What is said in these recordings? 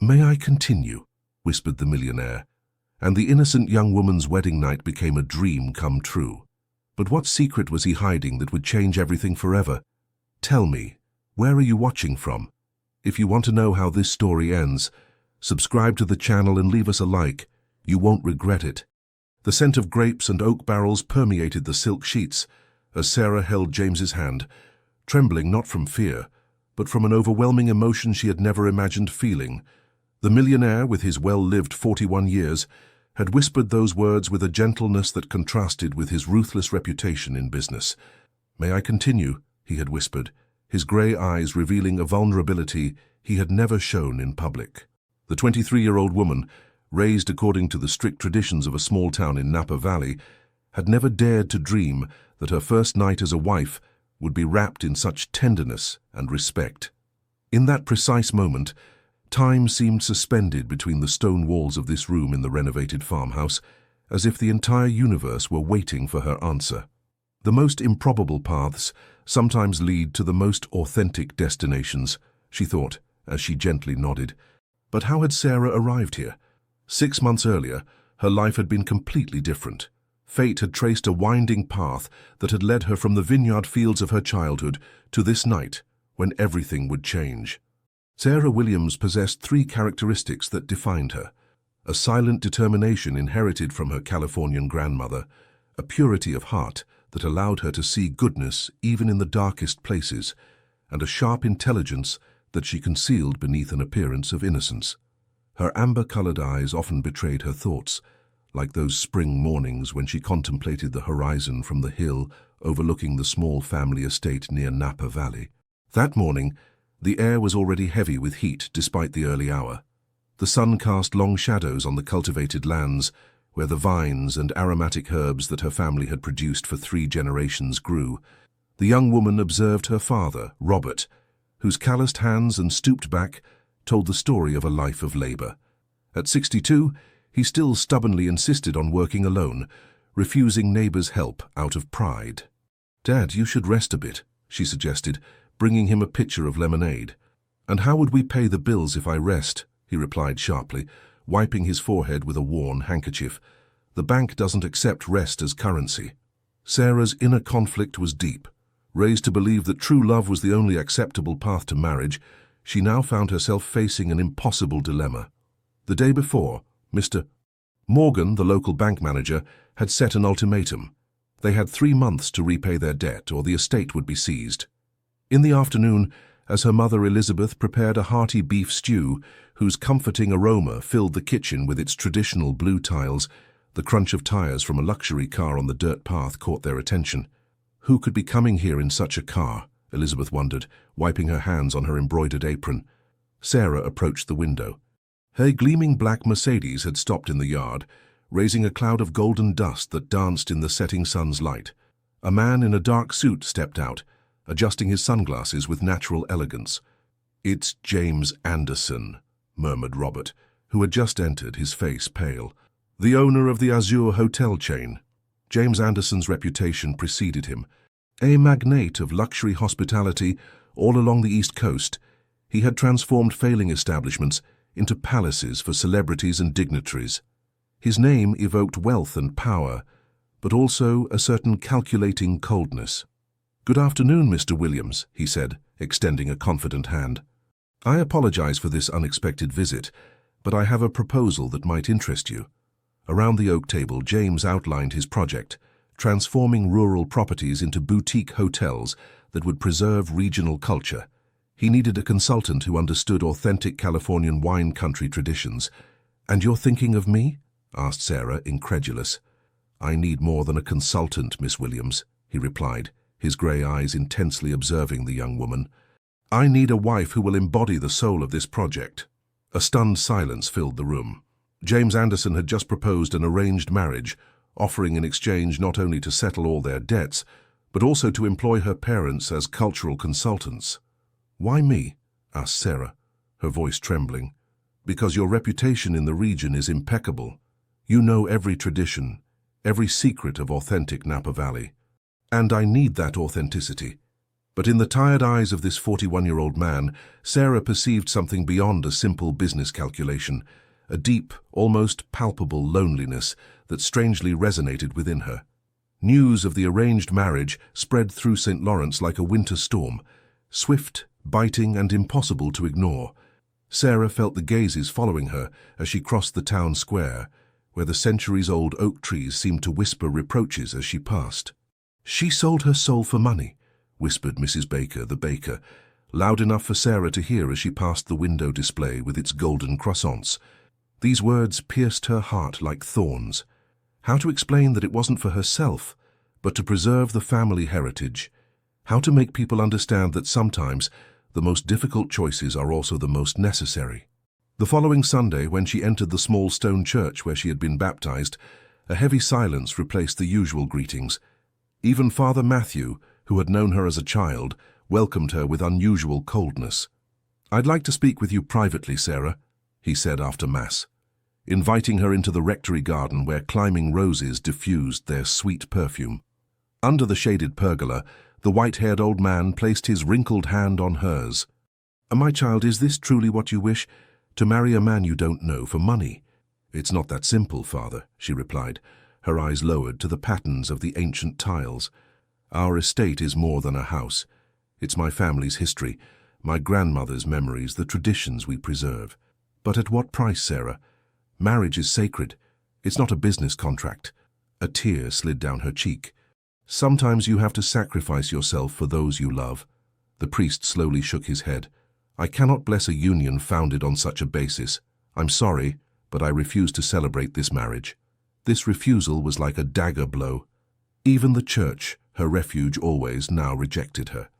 "May I continue?" whispered the millionaire, and the innocent young woman's wedding night became a dream come true. But what secret was he hiding that would change everything forever? Tell me, where are you watching from? If you want to know how this story ends, subscribe to the channel and leave us a like. You won't regret it. The scent of grapes and oak barrels permeated the silk sheets as Sarah held James's hand, trembling not from fear, but from an overwhelming emotion she had never imagined feeling. The millionaire, with his well-lived 41 years, had whispered those words with a gentleness that contrasted with his ruthless reputation in business. "May I continue?" he had whispered, his grey eyes revealing a vulnerability he had never shown in public. The 23-year-old woman, raised according to the strict traditions of a small town in Napa Valley, had never dared to dream that her first night as a wife would be wrapped in such tenderness and respect. In that precise moment, time seemed suspended between the stone walls of this room in the renovated farmhouse, as if the entire universe were waiting for her answer. The most improbable paths sometimes lead to the most authentic destinations, she thought, as she gently nodded. But how had Sarah arrived here? 6 months earlier, her life had been completely different. Fate had traced a winding path that had led her from the vineyard fields of her childhood to this night, when everything would change. Sarah Williams possessed 3 characteristics that defined her: a silent determination inherited from her Californian grandmother, a purity of heart that allowed her to see goodness even in the darkest places, and a sharp intelligence that she concealed beneath an appearance of innocence. Her amber-colored eyes often betrayed her thoughts, like those spring mornings when she contemplated the horizon from the hill overlooking the small family estate near Napa Valley. That morning, the air was already heavy with heat despite the early hour. The sun cast long shadows on the cultivated lands where the vines and aromatic herbs that her family had produced for 3 generations grew. The young woman observed her father, Robert, whose calloused hands and stooped back told the story of a life of labor. At 62, he still stubbornly insisted on working alone, refusing neighbors' help out of pride. "Dad, you should rest a bit," she suggested, bringing him a pitcher of lemonade. "And how would we pay the bills if I rest?" he replied sharply, wiping his forehead with a worn handkerchief. "The bank doesn't accept rest as currency." Sarah's inner conflict was deep. Raised to believe that true love was the only acceptable path to marriage, she now found herself facing an impossible dilemma. The day before, Mr. Morgan, the local bank manager, had set an ultimatum. They had 3 months to repay their debt or the estate would be seized. In the afternoon, as her mother Elizabeth prepared a hearty beef stew whose comforting aroma filled the kitchen with its traditional blue tiles, the crunch of tires from a luxury car on the dirt path caught their attention. Who could be coming here in such a car? Elizabeth wondered, wiping her hands on her embroidered apron. Sarah approached the window. Her gleaming black Mercedes had stopped in the yard, raising a cloud of golden dust that danced in the setting sun's light. A man in a dark suit stepped out, adjusting his sunglasses with natural elegance. "It's James Anderson," murmured Robert, who had just entered, his face pale. "The owner of the Azure hotel chain." James Anderson's reputation preceded him. A magnate of luxury hospitality all along the East Coast, he had transformed failing establishments into palaces for celebrities and dignitaries. His name evoked wealth and power, but also a certain calculating coldness. "Good afternoon, Mr. Williams," he said, extending a confident hand. "I apologize for this unexpected visit, but I have a proposal that might interest you." Around the oak table, James outlined his project, transforming rural properties into boutique hotels that would preserve regional culture. He needed a consultant who understood authentic Californian wine country traditions. "And you're thinking of me?" asked Sarah, incredulous. "I need more than a consultant, Miss Williams," he replied, his grey eyes intensely observing the young woman. "I need a wife who will embody the soul of this project." A stunned silence filled the room. James Anderson had just proposed an arranged marriage, offering in exchange not only to settle all their debts, but also to employ her parents as cultural consultants. "Why me?" asked Sarah, her voice trembling. "Because your reputation in the region is impeccable. You know every tradition, every secret of authentic Napa Valley. And I need that authenticity. But in the tired eyes of this 41-year-old man, Sarah perceived something beyond a simple business calculation, a deep, almost palpable loneliness that strangely resonated within her. News of the arranged marriage spread through St. Lawrence like a winter storm, swift, biting, and impossible to ignore. Sarah felt the gazes following her as she crossed the town square, where the centuries-old oak trees seemed to whisper reproaches as she passed. "She sold her soul for money," whispered Mrs. Baker, the baker, loud enough for Sarah to hear as she passed the window display with its golden croissants. These words pierced her heart like thorns. How to explain that it wasn't for herself, but to preserve the family heritage? How to make people understand that sometimes the most difficult choices are also the most necessary? The following Sunday, when she entered the small stone church where she had been baptized, a heavy silence replaced the usual greetings. Even Father Matthew, who had known her as a child, welcomed her with unusual coldness. "I'd like to speak with you privately, Sarah," he said after Mass, inviting her into the rectory garden where climbing roses diffused their sweet perfume. Under the shaded pergola, the white-haired old man placed his wrinkled hand on hers. "My child, is this truly what you wish? To marry a man you don't know for money?" "It's not that simple, Father," she replied, her eyes lowered to the patterns of the ancient tiles. "Our estate is more than a house. It's my family's history, my grandmother's memories, the traditions we preserve." "But at what price, Sarah? Marriage is sacred. It's not a business contract." A tear slid down her cheek. "Sometimes you have to sacrifice yourself for those you love." The priest slowly shook his head. "I cannot bless a union founded on such a basis. I'm sorry, but I refuse to celebrate this marriage." This refusal was like a dagger blow. Even the church, her refuge always, now rejected her.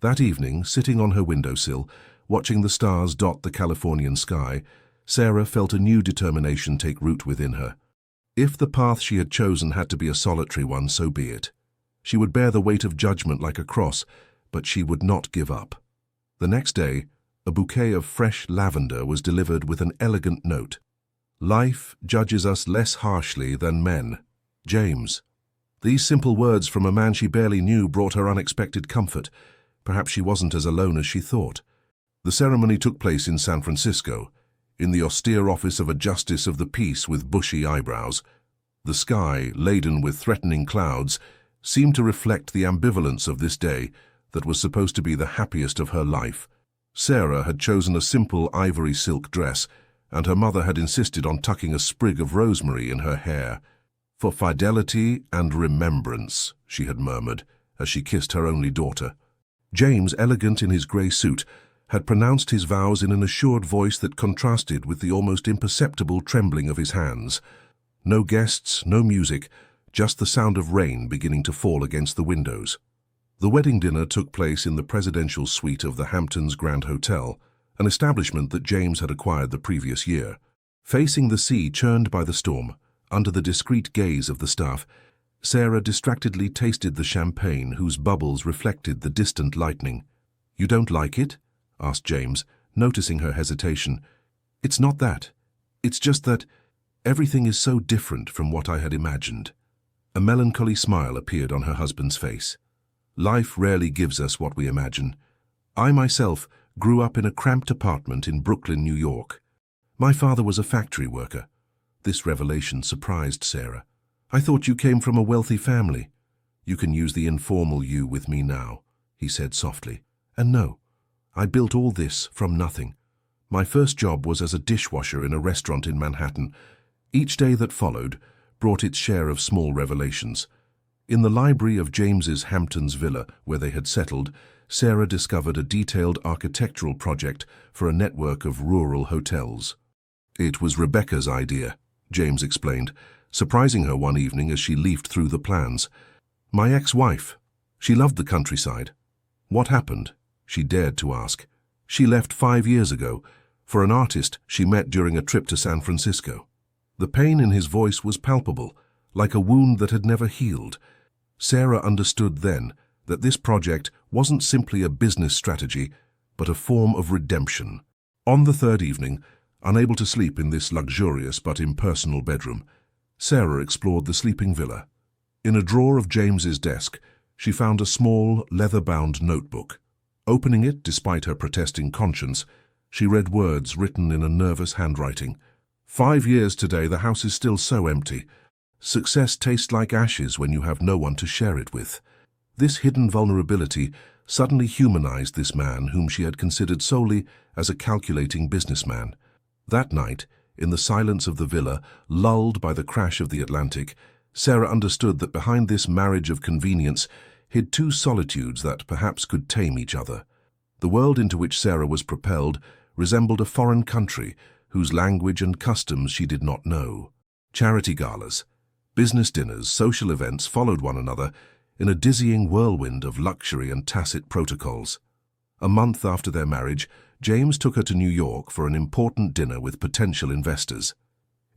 That evening, sitting on her windowsill, watching the stars dot the Californian sky, Sarah felt a new determination take root within her. If the path she had chosen had to be a solitary one, so be it. She would bear the weight of judgment like a cross, but she would not give up. The next day, a bouquet of fresh lavender was delivered with an elegant note. "Life judges us less harshly than men. James." These simple words from a man she barely knew brought her unexpected comfort. Perhaps she wasn't as alone as she thought. The ceremony took place in San Francisco, in the austere office of a justice of the peace with bushy eyebrows. The sky, laden with threatening clouds, seemed to reflect the ambivalence of this day that was supposed to be the happiest of her life. Sarah had chosen a simple ivory silk dress, and her mother had insisted on tucking a sprig of rosemary in her hair. "For fidelity and remembrance," she had murmured as she kissed her only daughter. James, elegant in his grey suit, had pronounced his vows in an assured voice that contrasted with the almost imperceptible trembling of his hands. No guests, no music, just the sound of rain beginning to fall against the windows. The wedding dinner took place in the presidential suite of the Hamptons Grand Hotel, an establishment that James had acquired the previous year. Facing the sea churned by the storm, under the discreet gaze of the staff, Sarah distractedly tasted the champagne whose bubbles reflected the distant lightning. "You don't like it?" asked James, noticing her hesitation. "It's not that. It's just that everything is so different from what I had imagined." A melancholy smile appeared on her husband's face. "Life rarely gives us what we imagine. I myself grew up in a cramped apartment in Brooklyn, New York. My father was a factory worker." This revelation surprised Sarah. "I thought you came from a wealthy family." "You can use the informal you with me now," he said softly. "And no, I built all this from nothing. My first job was as a dishwasher in a restaurant in Manhattan. Each day that followed brought its share of small revelations. In the library of James's Hamptons villa, where they had settled, Sarah discovered a detailed architectural project for a network of rural hotels. "It was Rebecca's idea," James explained, surprising her one evening as she leafed through the plans. "My ex-wife. She loved the countryside." "What happened?" she dared to ask. "She left 5 years ago, for an artist she met during a trip to San Francisco." The pain in his voice was palpable, like a wound that had never healed. Sarah understood then that this project wasn't simply a business strategy, but a form of redemption. On the third evening, unable to sleep in this luxurious but impersonal bedroom, Sarah explored the sleeping villa. In a drawer of James's desk, She found a small, leather-bound notebook. Opening it, despite her protesting conscience, she read words written in a nervous handwriting. 5 years today, the house is still so empty. Success tastes like ashes when you have no one to share it with. This hidden vulnerability suddenly humanized this man whom she had considered solely as a calculating businessman. That night, in the silence of the villa, lulled by the crash of the Atlantic, Sarah understood that behind this marriage of convenience hid two solitudes that perhaps could tame each other. The world into which Sarah was propelled resembled a foreign country whose language and customs she did not know. Charity galas, business dinners, social events followed one another in a dizzying whirlwind of luxury and tacit protocols. A month after their marriage, James took her to New York for an important dinner with potential investors.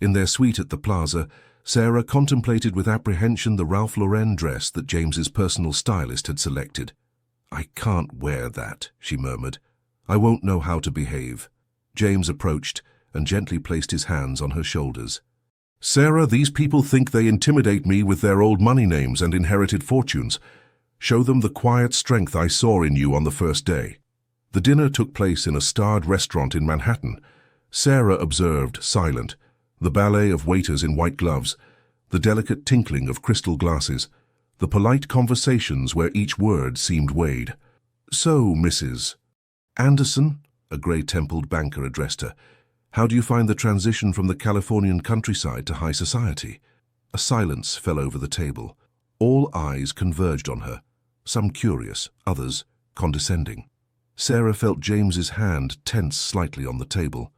In their suite at the Plaza, Sarah contemplated with apprehension the Ralph Lauren dress that James's personal stylist had selected. "I can't wear that," she murmured. "I won't know how to behave." James approached and gently placed his hands on her shoulders. "Sarah, these people think they intimidate me with their old money names and inherited fortunes. Show them the quiet strength I saw in you on the first day." The dinner took place in a starred restaurant in Manhattan. Sarah observed, silent, the ballet of waiters in white gloves, the delicate tinkling of crystal glasses, the polite conversations where each word seemed weighed. "So, Mrs. Anderson," a grey-templed banker addressed her, "how do you find the transition from the Californian countryside to high society?" A silence fell over the table. All eyes converged on her, some curious, others condescending. Sarah felt James's hand tense slightly on the table.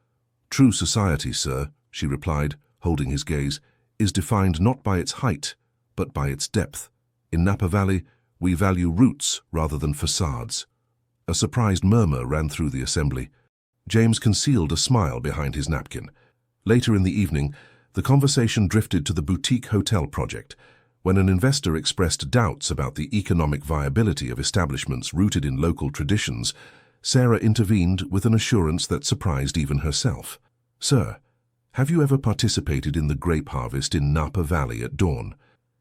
"True society, sir," she replied, holding his gaze, "is defined not by its height, but by its depth. In Napa Valley, we value roots rather than facades." A surprised murmur ran through the assembly. James concealed a smile behind his napkin. Later in the evening, the conversation drifted to the boutique hotel project. When an investor expressed doubts about the economic viability of establishments rooted in local traditions, Sarah intervened with an assurance that surprised even herself. "Sir, have you ever participated in the grape harvest in Napa Valley at dawn?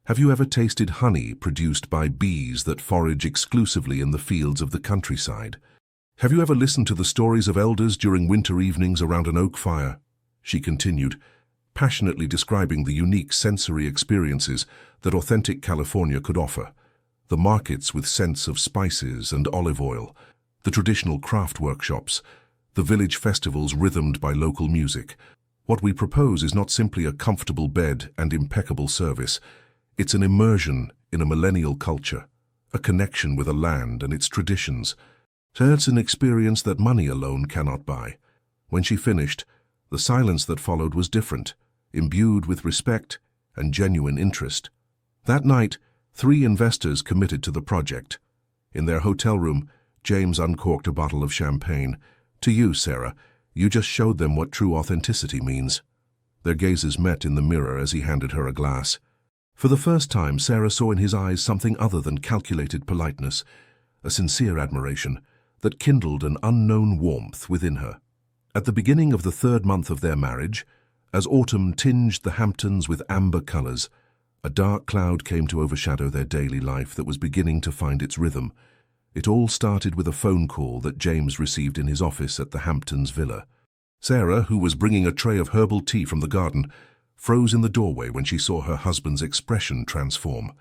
Have you ever tasted honey produced by bees that forage exclusively in the fields of the countryside? Have you ever listened to the stories of elders during winter evenings around an oak fire?" She continued, passionately describing the unique sensory experiences that authentic California could offer. The markets with scents of spices and olive oil, the traditional craft workshops, the village festivals rhythmed by local music. "What we propose is not simply a comfortable bed and impeccable service. It's an immersion in a millennial culture, a connection with a land and its traditions. So it's an experience that money alone cannot buy." When she finished, the silence that followed was different, imbued with respect and genuine interest. That night, 3 investors committed to the project. In their hotel room, James uncorked a bottle of champagne. "To you, Sarah, you just showed them what true authenticity means." Their gazes met in the mirror as he handed her a glass. For the first time, Sarah saw in his eyes something other than calculated politeness, a sincere admiration that kindled an unknown warmth within her. At the beginning of the 3rd month of their marriage, as autumn tinged the Hamptons with amber colors, a dark cloud came to overshadow their daily life that was beginning to find its rhythm. It all started with a phone call that James received in his office at the Hamptons villa. Sarah, who was bringing a tray of herbal tea from the garden, froze in the doorway when she saw her husband's expression transform.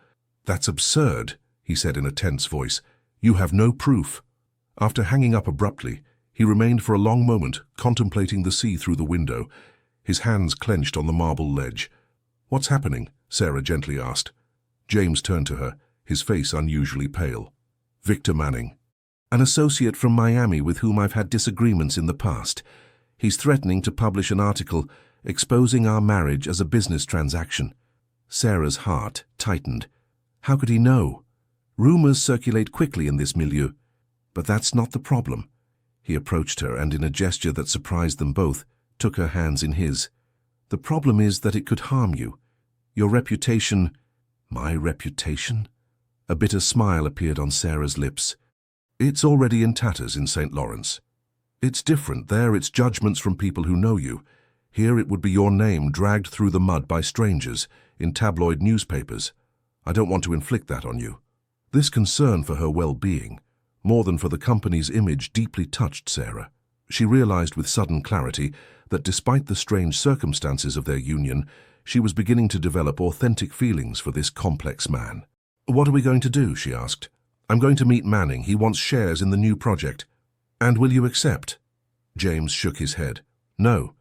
"That's absurd," he said in a tense voice. "You have no proof." After hanging up abruptly, he remained for a long moment, contemplating the sea through the window, his hands clenched on the marble ledge. "What's happening?" Sarah gently asked. James turned to her, his face unusually pale. "Victor Manning, an associate from Miami with whom I've had disagreements in the past. He's threatening to publish an article exposing our marriage as a business transaction." Sarah's heart tightened. How could he know? Rumors circulate quickly in this milieu. But that's not the problem. He approached her and, in a gesture that surprised them both, took her hands in his. "The problem is that it could harm you. Your reputation—" "My reputation?" A bitter smile appeared on Sarah's lips. "It's already in tatters in St. Lawrence. It's different. There it's judgments from people who know you. Here it would be your name dragged through the mud by strangers in tabloid newspapers. I don't want to inflict that on you." This concern for her well-being, more than for the company's image, deeply touched Sarah. She realized with sudden clarity that despite the strange circumstances of their union, she was beginning to develop authentic feelings for this complex man. "What are we going to do?" she asked. "I'm going to meet Manning. He wants shares in the new project." "And will you accept?" James shook his head. "No.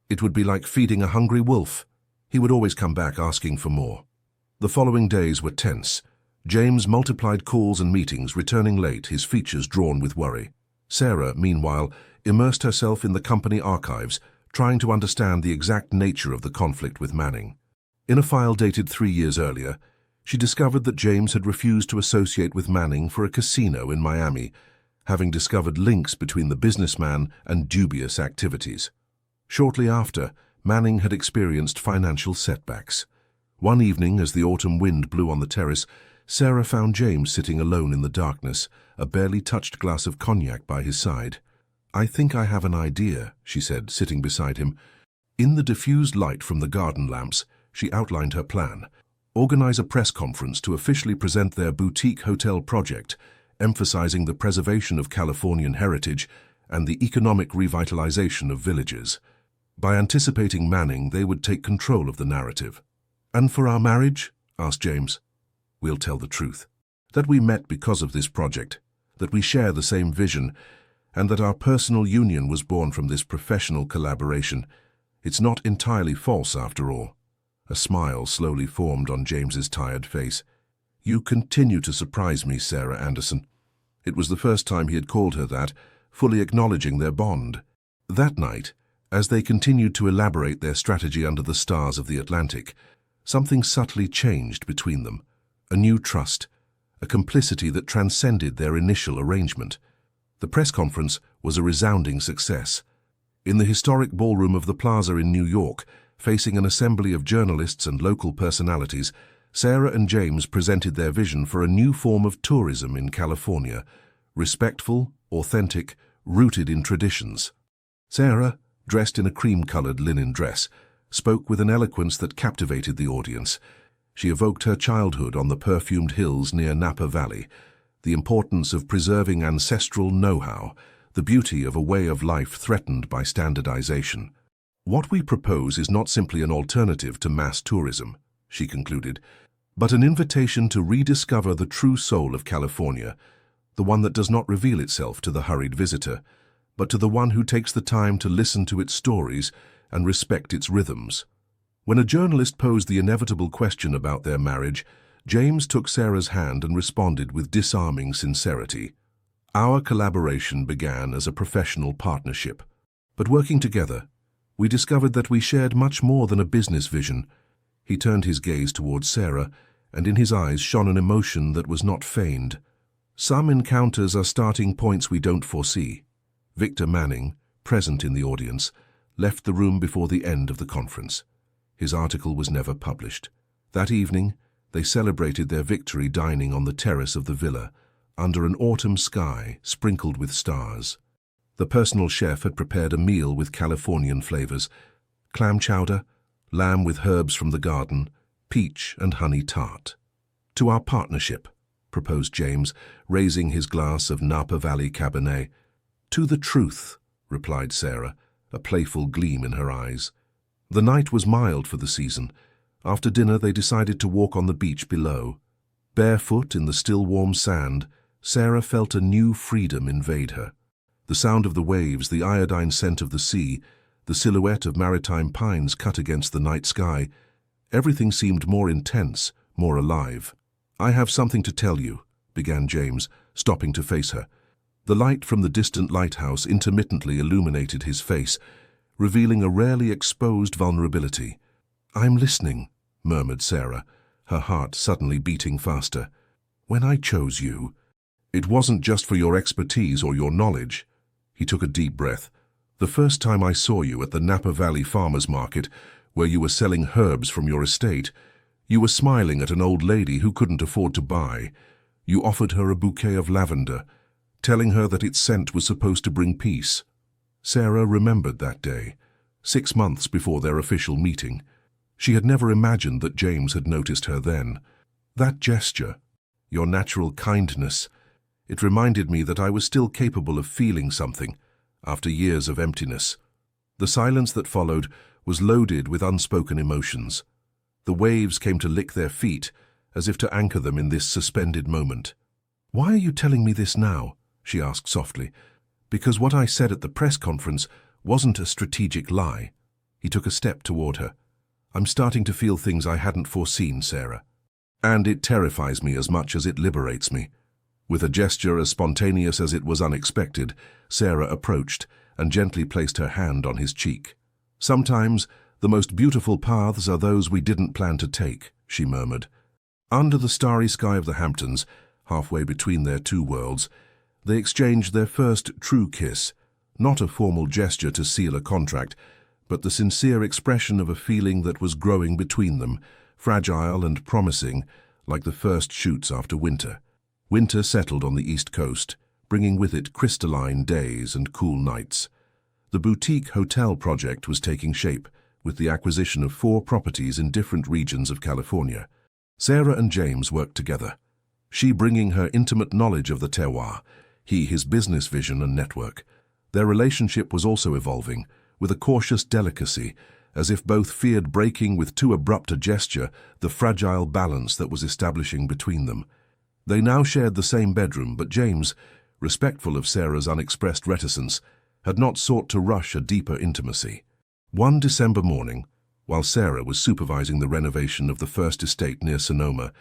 It would be like feeding a hungry wolf. He would always come back asking for more." The following days were tense. James multiplied calls and meetings, returning late, his features drawn with worry. Sarah, meanwhile, immersed herself in the company archives, trying to understand the exact nature of the conflict with Manning. In a file dated 3 years earlier, she discovered that James had refused to associate with Manning for a casino in Miami, having discovered links between the businessman and dubious activities. Shortly after, Manning had experienced financial setbacks. One evening, as the autumn wind blew on the terrace, Sarah found James sitting alone in the darkness, a barely touched glass of cognac by his side. "I think I have an idea," she said, sitting beside him. In the diffused light from the garden lamps, she outlined her plan: organize a press conference to officially present their boutique hotel project, emphasizing the preservation of Californian heritage and the economic revitalization of villages. By anticipating Manning, they would take control of the narrative. "And for our marriage?" asked James. "We'll tell the truth. That we met because of this project, that we share the same vision, and that our personal union was born from this professional collaboration. It's not entirely false, after all." A smile slowly formed on James's tired face. "You continue to surprise me, Sarah Anderson." It was the first time he had called her that, fully acknowledging their bond. That night, as they continued to elaborate their strategy under the stars of the Atlantic, something subtly changed between them. A new trust, a complicity that transcended their initial arrangement. The press conference was a resounding success. In the historic ballroom of the Plaza in New York, facing an assembly of journalists and local personalities, Sarah and James presented their vision for a new form of tourism in California, respectful, authentic, rooted in traditions. Sarah, dressed in a cream-colored linen dress, spoke with an eloquence that captivated the audience. She evoked her childhood on the perfumed hills near Napa Valley, the importance of preserving ancestral know-how, the beauty of a way of life threatened by standardization. "What we propose is not simply an alternative to mass tourism," she concluded, "but an invitation to rediscover the true soul of California, the one that does not reveal itself to the hurried visitor, but to the one who takes the time to listen to its stories and respect its rhythms." When a journalist posed the inevitable question about their marriage, James took Sarah's hand and responded with disarming sincerity. "Our collaboration began as a professional partnership, but working together, we discovered that we shared much more than a business vision." He turned his gaze towards Sarah, and in his eyes shone an emotion that was not feigned. "Some encounters are starting points we don't foresee." Victor Manning, present in the audience, left the room before the end of the conference. His article was never published. That evening, they celebrated their victory dining on the terrace of the villa, under an autumn sky sprinkled with stars. The personal chef had prepared a meal with Californian flavors: clam chowder, lamb with herbs from the garden, peach and honey tart. "To our partnership," proposed James, raising his glass of Napa Valley Cabernet. "To the truth," replied Sarah, a playful gleam in her eyes. The night was mild for the season. After dinner, they decided to walk on the beach below. Barefoot in the still warm sand, Sarah felt a new freedom invade her. The sound of the waves, the iodine scent of the sea, the silhouette of maritime pines cut against the night sky, everything seemed more intense, more alive. "I have something to tell you," began James, stopping to face her. The light from the distant lighthouse intermittently illuminated his face, revealing a rarely exposed vulnerability. "I'm listening," murmured Sarah, her heart suddenly beating faster. "When I chose you, it wasn't just for your expertise or your knowledge." He took a deep breath. "The first time I saw you at the Napa Valley Farmers Market, where you were selling herbs from your estate, you were smiling at an old lady who couldn't afford to buy. You offered her a bouquet of lavender, telling her that its scent was supposed to bring peace." Sarah remembered that day, 6 months before their official meeting. She had never imagined that James had noticed her then. That gesture, your natural kindness. It reminded me that I was still capable of feeling something after years of emptiness. The silence that followed was loaded with unspoken emotions. The waves came to lick their feet, as if to anchor them in this suspended moment. "Why are you telling me this now?" she asked softly. "Because what I said at the press conference wasn't a strategic lie." He took a step toward her. "I'm starting to feel things I hadn't foreseen, Sarah. And it terrifies me as much as it liberates me." With a gesture as spontaneous as it was unexpected, Sarah approached and gently placed her hand on his cheek. "Sometimes the most beautiful paths are those we didn't plan to take," she murmured. Under the starry sky of the Hamptons, halfway between their two worlds, they exchanged their first true kiss, not a formal gesture to seal a contract, but the sincere expression of a feeling that was growing between them, fragile and promising, like the first shoots after winter. Winter settled on the East Coast, bringing with it crystalline days and cool nights. The boutique hotel project was taking shape, with the acquisition of 4 properties in different regions of California. Sarah and James worked together, she bringing her intimate knowledge of the terroir, he his business vision and network. Their relationship was also evolving, with a cautious delicacy, as if both feared breaking with too abrupt a gesture the fragile balance that was establishing between them. They now shared the same bedroom, but James, respectful of Sarah's unexpressed reticence, had not sought to rush a deeper intimacy. One December morning, while Sarah was supervising the renovation of the first estate near Sonoma,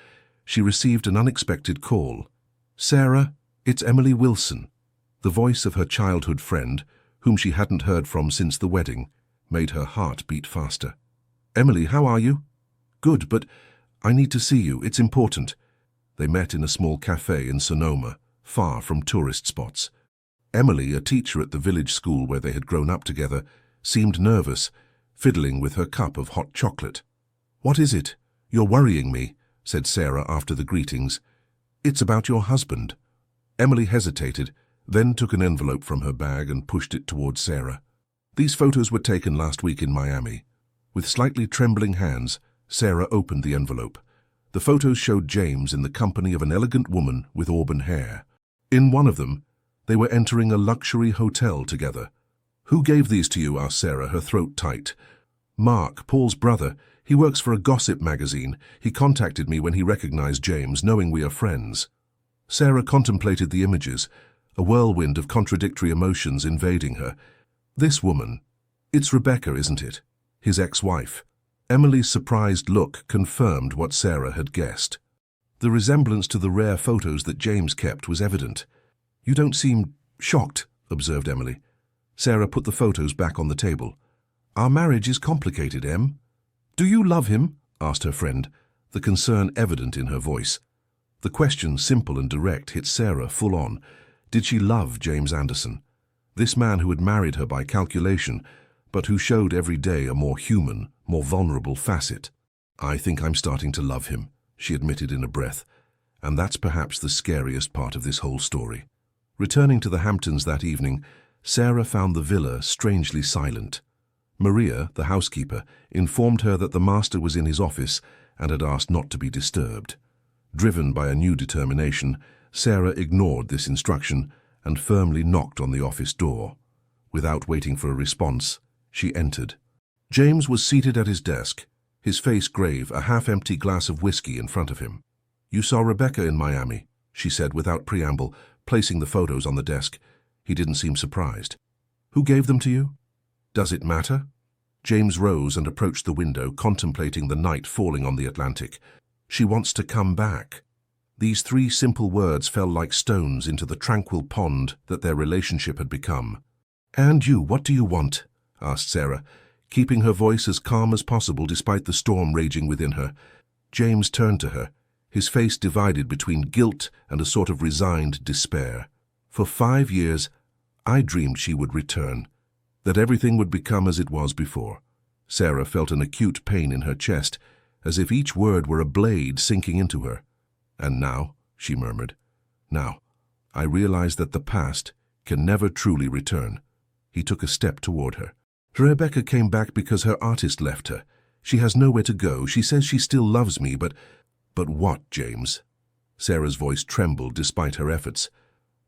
she received an unexpected call. "Sarah, it's Emily Wilson." The voice of her childhood friend, whom she hadn't heard from since the wedding, made her heart beat faster. "Emily, how are you?" "Good, but I need to see you. It's important." They met in a small cafe in Sonoma, far from tourist spots. Emily, a teacher at the village school where they had grown up together, seemed nervous, fiddling with her cup of hot chocolate. "What is it? You're worrying me," said Sarah after the greetings. "It's about your husband." Emily hesitated, then took an envelope from her bag and pushed it towards Sarah. "These photos were taken last week in Miami." With slightly trembling hands, Sarah opened the envelope. The photos showed James in the company of an elegant woman with auburn hair. In one of them, they were entering a luxury hotel together. "Who gave these to you?" asked Sarah, her throat tight. "Mark, Paul's brother. He works for a gossip magazine. He contacted me when he recognized James, knowing we are friends." Sarah contemplated the images, a whirlwind of contradictory emotions invading her. This woman, it's Rebecca, isn't it? His ex-wife. Emily's surprised look confirmed what Sarah had guessed. The resemblance to the rare photos that James kept was evident. "You don't seem shocked," observed Emily. Sarah put the photos back on the table. "Our marriage is complicated, Em." "Do you love him?" asked her friend, the concern evident in her voice. The question, simple and direct, hit Sarah full on. Did she love James Anderson? This man who had married her by calculation, but who showed every day a more human, more vulnerable facet. "I think I'm starting to love him," she admitted in a breath, "and that's perhaps the scariest part of this whole story." Returning to the Hamptons that evening, Sarah found the villa strangely silent. Maria, the housekeeper, informed her that the master was in his office and had asked not to be disturbed. Driven by a new determination, Sarah ignored this instruction and firmly knocked on the office door. Without waiting for a response, she entered. James was seated at his desk, his face grave, a half-empty glass of whiskey in front of him. "You saw Rebecca in Miami," she said without preamble, placing the photos on the desk. He didn't seem surprised. "Who gave them to you?" "Does it matter?" James rose and approached the window, contemplating the night falling on the Atlantic. "She wants to come back." These 3 simple words fell like stones into the tranquil pond that their relationship had become. "And you, what do you want?" asked Sarah, keeping her voice as calm as possible despite the storm raging within her. James turned to her, his face divided between guilt and a sort of resigned despair. "For 5 years, I dreamed she would return, that everything would become as it was before." Sarah felt an acute pain in her chest, as if each word were a blade sinking into her. "And now," she murmured, "now, I realize that the past can never truly return." He took a step toward her. "Rebecca came back because her artist left her. She has nowhere to go. She says she still loves me, but what, James?" Sarah's voice trembled despite her efforts.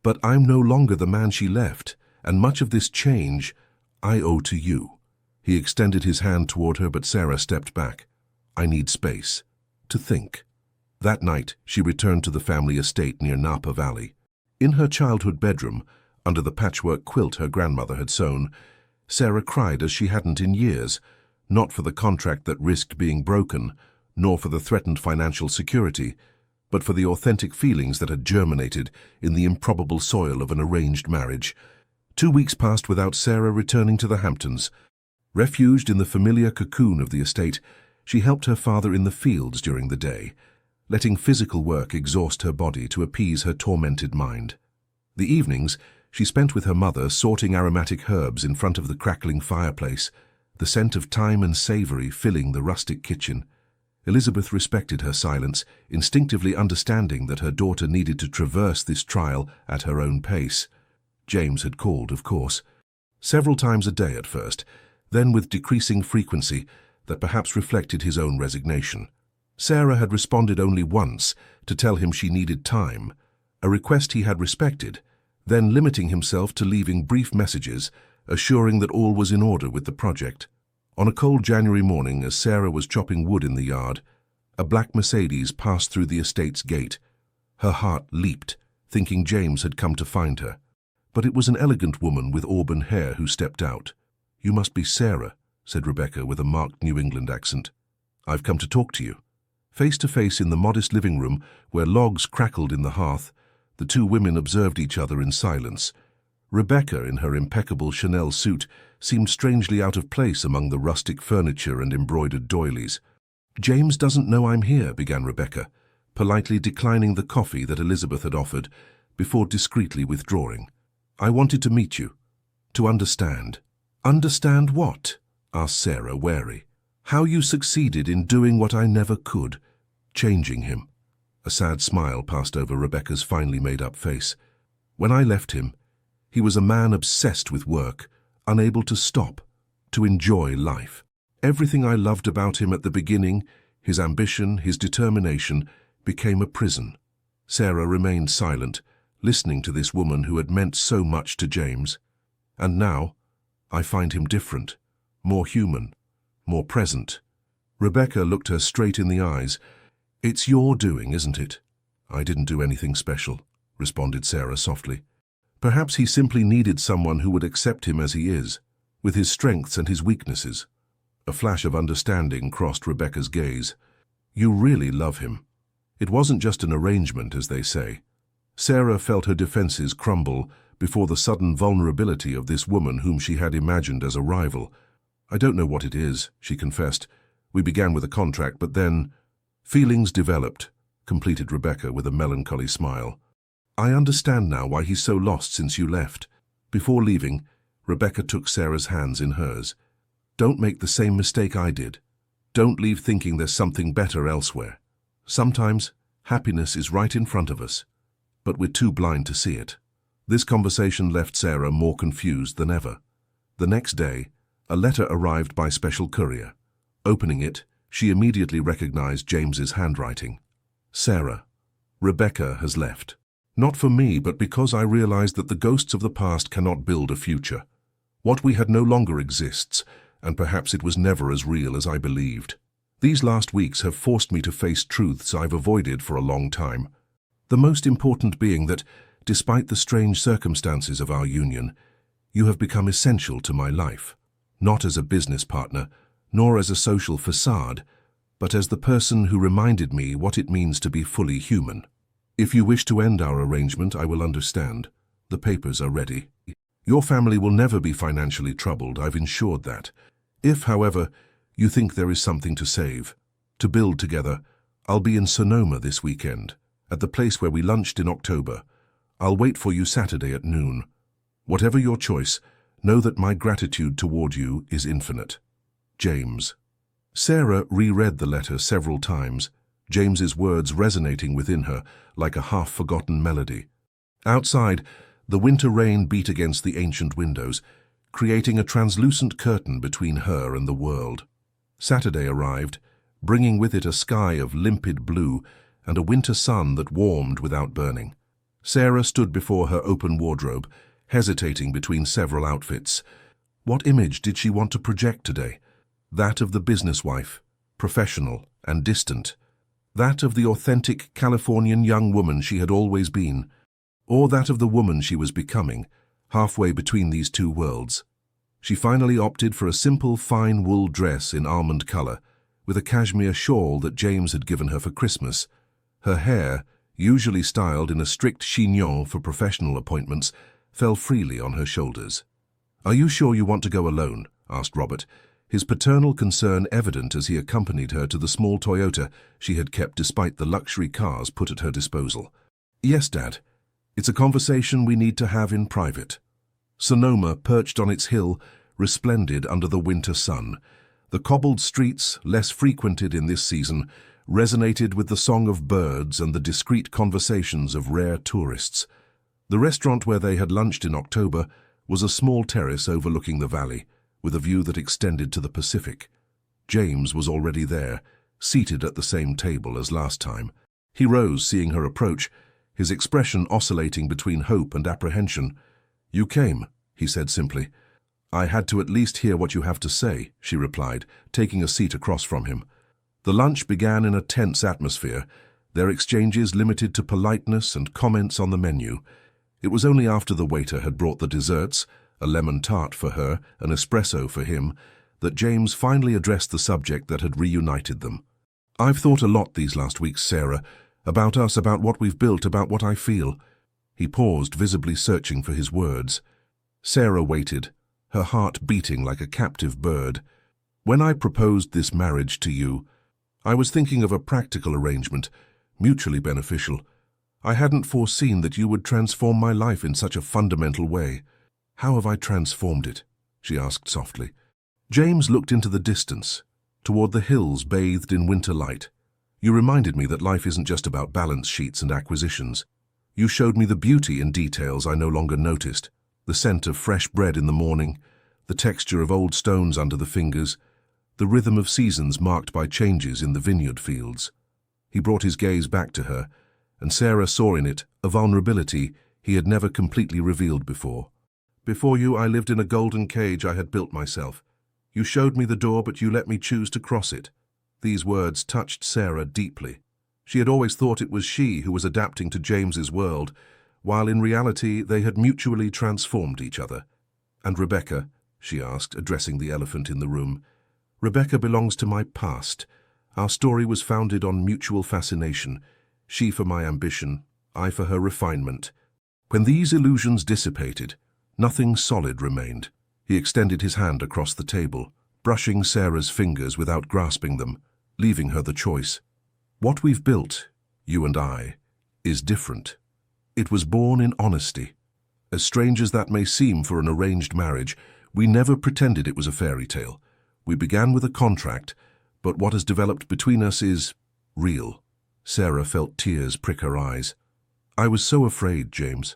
"But I'm no longer the man she left, and much of this change I owe to you." He extended his hand toward her, but Sarah stepped back. "I need space. To think." That night, she returned to the family estate near Napa Valley. In her childhood bedroom, under the patchwork quilt her grandmother had sewn, Sarah cried as she hadn't in years, not for the contract that risked being broken, nor for the threatened financial security, but for the authentic feelings that had germinated in the improbable soil of an arranged marriage. 2 weeks passed without Sarah returning to the Hamptons. Refuged in the familiar cocoon of the estate, she helped her father in the fields during the day, letting physical work exhaust her body to appease her tormented mind. The evenings she spent with her mother sorting aromatic herbs in front of the crackling fireplace, the scent of thyme and savory filling the rustic kitchen. Elizabeth respected her silence, instinctively understanding that her daughter needed to traverse this trial at her own pace. James had called, of course, several times a day at first, then with decreasing frequency that perhaps reflected his own resignation. Sarah had responded only once to tell him she needed time, a request he had respected, then limiting himself to leaving brief messages, assuring that all was in order with the project. On a cold January morning, as Sarah was chopping wood in the yard, a black Mercedes passed through the estate's gate. Her heart leaped, thinking James had come to find her. But it was an elegant woman with auburn hair who stepped out. "You must be Sarah," said Rebecca with a marked New England accent. "I've come to talk to you." Face to face in the modest living room, where logs crackled in the hearth, the two women observed each other in silence. Rebecca, in her impeccable Chanel suit, seemed strangely out of place among the rustic furniture and embroidered doilies. "James doesn't know I'm here," began Rebecca, politely declining the coffee that Elizabeth had offered, before discreetly withdrawing. "I wanted to meet you, to understand." "Understand what?" asked Sarah, wary. "How you succeeded in doing what I never could, changing him." A sad smile passed over Rebecca's finely made-up face. "When I left him, he was a man obsessed with work, unable to stop, to enjoy life. Everything I loved about him at the beginning, his ambition, his determination, became a prison." Sarah remained silent, listening to this woman who had meant so much to James. "And now, I find him different, more human, more present." Rebecca looked her straight in the eyes. "It's your doing, isn't it?" "I didn't do anything special," responded Sarah softly. "Perhaps he simply needed someone who would accept him as he is, with his strengths and his weaknesses." A flash of understanding crossed Rebecca's gaze. "You really love him. It wasn't just an arrangement, as they say." Sarah felt her defenses crumble before the sudden vulnerability of this woman whom she had imagined as a rival. "I don't know what it is," she confessed. "We began with a contract, but then feelings developed," completed Rebecca with a melancholy smile. "I understand now why he's so lost since you left." Before leaving, Rebecca took Sarah's hands in hers. "Don't make the same mistake I did. Don't leave thinking there's something better elsewhere. Sometimes happiness is right in front of us, but we're too blind to see it." This conversation left Sarah more confused than ever. The next day, a letter arrived by special courier. Opening it, she immediately recognized James's handwriting. "Sarah, Rebecca has left. Not for me, but because I realized that the ghosts of the past cannot build a future. What we had no longer exists, and perhaps it was never as real as I believed. These last weeks have forced me to face truths I've avoided for a long time. The most important being that, despite the strange circumstances of our union, you have become essential to my life, not as a business partner, nor as a social facade, but as the person who reminded me what it means to be fully human. If you wish to end our arrangement, I will understand. The papers are ready. Your family will never be financially troubled, I've ensured that. If, however, you think there is something to save, to build together, I'll be in Sonoma this weekend, at the place where we lunched in October. I'll wait for you Saturday at noon. Whatever your choice, know that my gratitude toward you is infinite. James." Sarah reread the letter several times, James's words resonating within her like a half-forgotten melody. Outside, the winter rain beat against the ancient windows, creating a translucent curtain between her and the world. Saturday arrived, bringing with it a sky of limpid blue and a winter sun that warmed without burning. Sarah stood before her open wardrobe, hesitating between several outfits. What image did she want to project today? That of the businesswife, professional and distant. That of the authentic Californian young woman she had always been, or that of the woman she was becoming, halfway between these two worlds. She finally opted for a simple fine wool dress in almond color, with a cashmere shawl that James had given her for Christmas. Her hair, usually styled in a strict chignon for professional appointments, fell freely on her shoulders. "Are you sure you want to go alone?" asked Robert, his paternal concern evident as he accompanied her to the small Toyota she had kept despite the luxury cars put at her disposal. "Yes, Dad. It's a conversation we need to have in private." Sonoma, perched on its hill, resplended under the winter sun. The cobbled streets, less frequented in this season, resonated with the song of birds and the discreet conversations of rare tourists. The restaurant where they had lunched in October was a small terrace overlooking the valley, with a view that extended to the Pacific. James was already there, seated at the same table as last time. He rose, seeing her approach, his expression oscillating between hope and apprehension. "You came," he said simply. "I had to at least hear what you have to say," she replied, taking a seat across from him. The lunch began in a tense atmosphere, their exchanges limited to politeness and comments on the menu. It was only after the waiter had brought the desserts, a lemon tart for her, an espresso for him, that James finally addressed the subject that had reunited them. "I've thought a lot these last weeks, Sarah, about us, about what we've built, about what I feel." He paused, visibly searching for his words. Sarah waited, her heart beating like a captive bird. "When I proposed this marriage to you, I was thinking of a practical arrangement, mutually beneficial. I hadn't foreseen that you would transform my life in such a fundamental way." "How have I transformed it?" she asked softly. James looked into the distance, toward the hills bathed in winter light. "You reminded me that life isn't just about balance sheets and acquisitions. You showed me the beauty in details I no longer noticed, the scent of fresh bread in the morning, the texture of old stones under the fingers, the rhythm of seasons marked by changes in the vineyard fields." He brought his gaze back to her, and Sarah saw in it a vulnerability he had never completely revealed before. "Before you, I lived in a golden cage I had built myself. You showed me the door, but you let me choose to cross it." These words touched Sarah deeply. She had always thought it was she who was adapting to James's world, while in reality they had mutually transformed each other. "And Rebecca?" she asked, addressing the elephant in the room. "Rebecca belongs to my past. Our story was founded on mutual fascination. She for my ambition, I for her refinement. When these illusions dissipated, nothing solid remained." He extended his hand across the table, brushing Sarah's fingers without grasping them, leaving her the choice. "What we've built, you and I, is different. It was born in honesty. As strange as that may seem for an arranged marriage, we never pretended it was a fairy tale. We began with a contract, but what has developed between us is real." Sarah felt tears prick her eyes. "I was so afraid, James.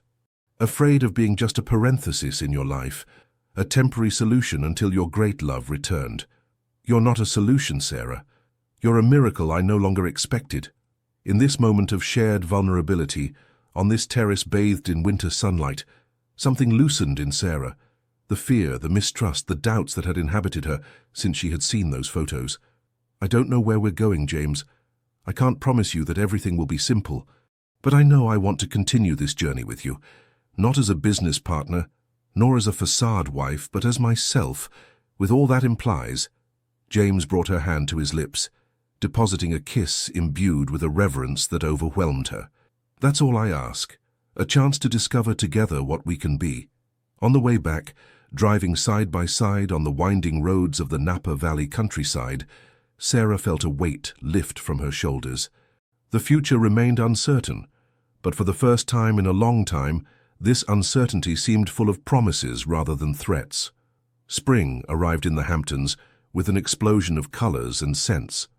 Afraid of being just a parenthesis in your life, a temporary solution until your great love returned. You're not a solution, Sarah. You're a miracle I no longer expected. In this moment of shared vulnerability, on this terrace bathed in winter sunlight, something loosened in Sarah. The fear, the mistrust, the doubts that had inhabited her since she had seen those photos. "I don't know where we're going, James. I can't promise you that everything will be simple, but I know I want to continue this journey with you, not as a business partner, nor as a facade wife, but as myself, with all that implies." James brought her hand to his lips, depositing a kiss imbued with a reverence that overwhelmed her. "That's all I ask, a chance to discover together what we can be." On the way back, driving side by side on the winding roads of the Napa Valley countryside, Sarah felt a weight lift from her shoulders. The future remained uncertain, but for the first time in a long time, this uncertainty seemed full of promises rather than threats. Spring arrived in the Hamptons with an explosion of colors and scents.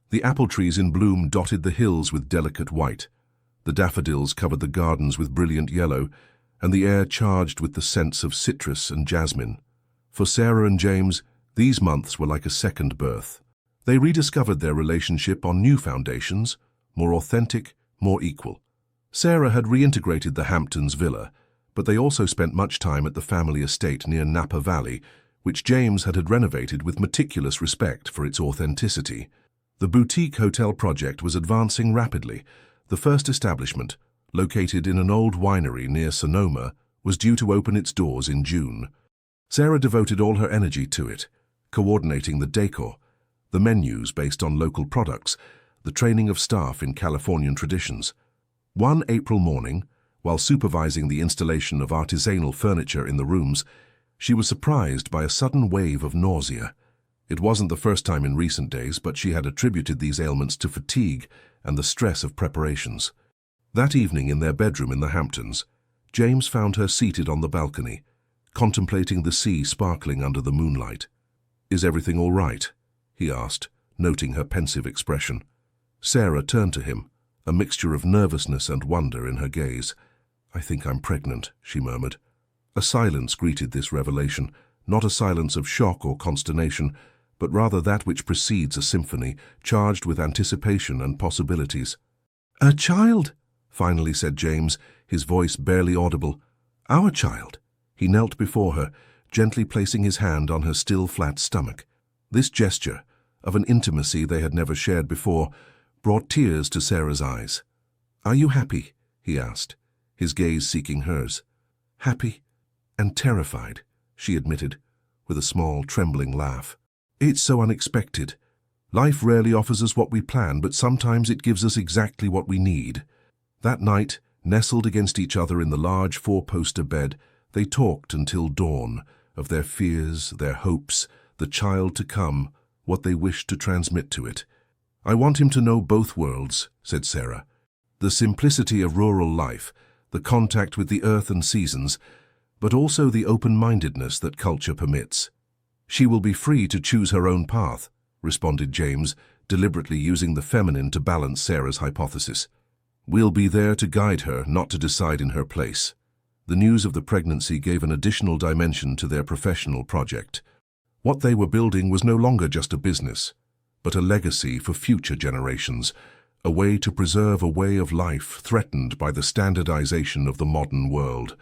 The apple trees in bloom dotted the hills with delicate white. The daffodils covered the gardens with brilliant yellow, and the air charged with the scents of citrus and jasmine. For Sarah and James, these months were like a second birth. They rediscovered their relationship on new foundations, more authentic, more equal. Sarah had reintegrated the Hamptons villa, but they also spent much time at the family estate near Napa Valley, which James had renovated with meticulous respect for its authenticity. The boutique hotel project was advancing rapidly. The first establishment, located in an old winery near Sonoma, was due to open its doors in June. Sarah devoted all her energy to it, coordinating the decor, the menus based on local products, the training of staff in Californian traditions. One April morning, while supervising the installation of artisanal furniture in the rooms, she was surprised by a sudden wave of nausea. It wasn't the first time in recent days, but she had attributed these ailments to fatigue and the stress of preparations. That evening in their bedroom in the Hamptons, James found her seated on the balcony, contemplating the sea sparkling under the moonlight. "Is everything all right?" he asked, noting her pensive expression. Sarah turned to him, a mixture of nervousness and wonder in her gaze. "I think I'm pregnant," she murmured. A silence greeted this revelation, not a silence of shock or consternation, but rather that which precedes a symphony, charged with anticipation and possibilities. "A child," finally said James, his voice barely audible. "Our child." He knelt before her, gently placing his hand on her still flat stomach. This gesture, of an intimacy they had never shared before, brought tears to Sarah's eyes. "Are you happy?" he asked, his gaze seeking hers. "Happy and terrified," she admitted, with a small, trembling laugh. "It's so unexpected. Life rarely offers us what we plan, but sometimes it gives us exactly what we need." That night, nestled against each other in the large four-poster bed, they talked until dawn, of their fears, their hopes, the child to come, what they wished to transmit to it. "I want him to know both worlds," said Sarah. "The simplicity of rural life, the contact with the earth and seasons, but also the open-mindedness that culture permits." "She will be free to choose her own path," responded James, deliberately using the feminine to balance Sarah's hypothesis. "We'll be there to guide her, not to decide in her place." The news of the pregnancy gave an additional dimension to their professional project. What they were building was no longer just a business, but a legacy for future generations, a way to preserve a way of life threatened by the standardization of the modern world.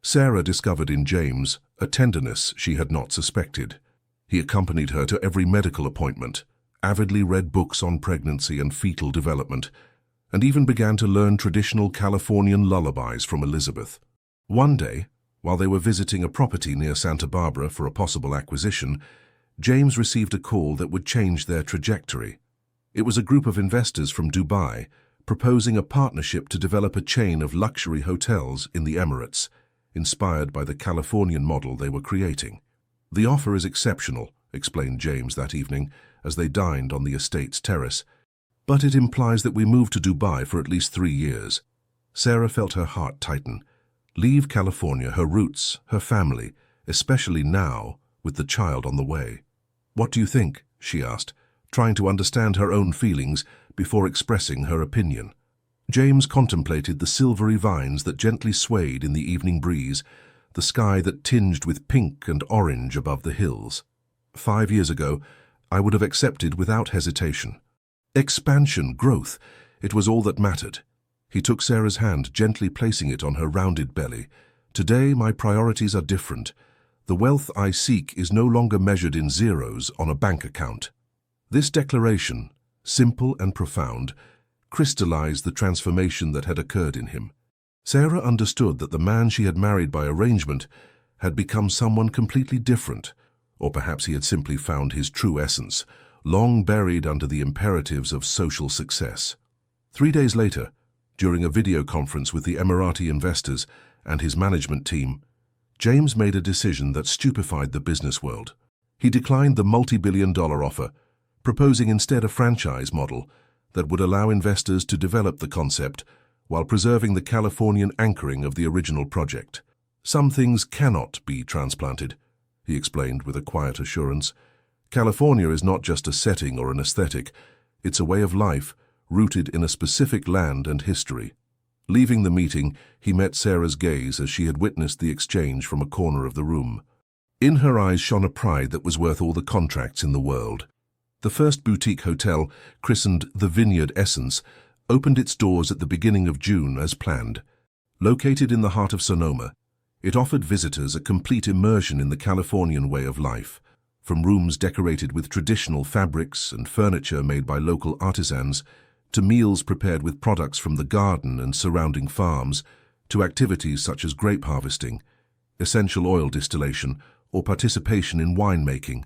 Sarah discovered in James a tenderness she had not suspected. He accompanied her to every medical appointment, avidly read books on pregnancy and fetal development, and even began to learn traditional Californian lullabies from Elizabeth. One day, while they were visiting a property near Santa Barbara for a possible acquisition, James received a call that would change their trajectory. It was a group of investors from Dubai proposing a partnership to develop a chain of luxury hotels in the Emirates, inspired by the Californian model they were creating. "The offer is exceptional," explained James that evening as they dined on the estate's terrace, "but it implies that we move to Dubai for at least 3 years." Sarah felt her heart tighten. Leave California, her roots, her family, especially now, with the child on the way. "What do you think?" she asked, trying to understand her own feelings before expressing her opinion. James contemplated the silvery vines that gently swayed in the evening breeze, the sky that tinged with pink and orange above the hills. 5 years ago, I would have accepted without hesitation. Expansion, growth, it was all that mattered. He took Sarah's hand, gently placing it on her rounded belly. "Today, my priorities are different. The wealth I seek is no longer measured in zeros on a bank account." This declaration, simple and profound, crystallized the transformation that had occurred in him. Sarah understood that the man she had married by arrangement had become someone completely different, or perhaps he had simply found his true essence, long buried under the imperatives of social success. 3 days later, during a video conference with the Emirati investors and his management team, James made a decision that stupefied the business world. He declined the multi-billion-dollar offer, proposing instead a franchise model that would allow investors to develop the concept while preserving the Californian anchoring of the original project. "Some things cannot be transplanted," he explained with a quiet assurance. "California is not just a setting or an aesthetic, it's a way of life rooted in a specific land and history." Leaving the meeting, he met Sarah's gaze as she had witnessed the exchange from a corner of the room. In her eyes shone a pride that was worth all the contracts in the world. The first boutique hotel, christened the Vineyard Essence, opened its doors at the beginning of June as planned. Located in the heart of Sonoma, it offered visitors a complete immersion in the Californian way of life, from rooms decorated with traditional fabrics and furniture made by local artisans, to meals prepared with products from the garden and surrounding farms, to activities such as grape harvesting, essential oil distillation, or participation in winemaking.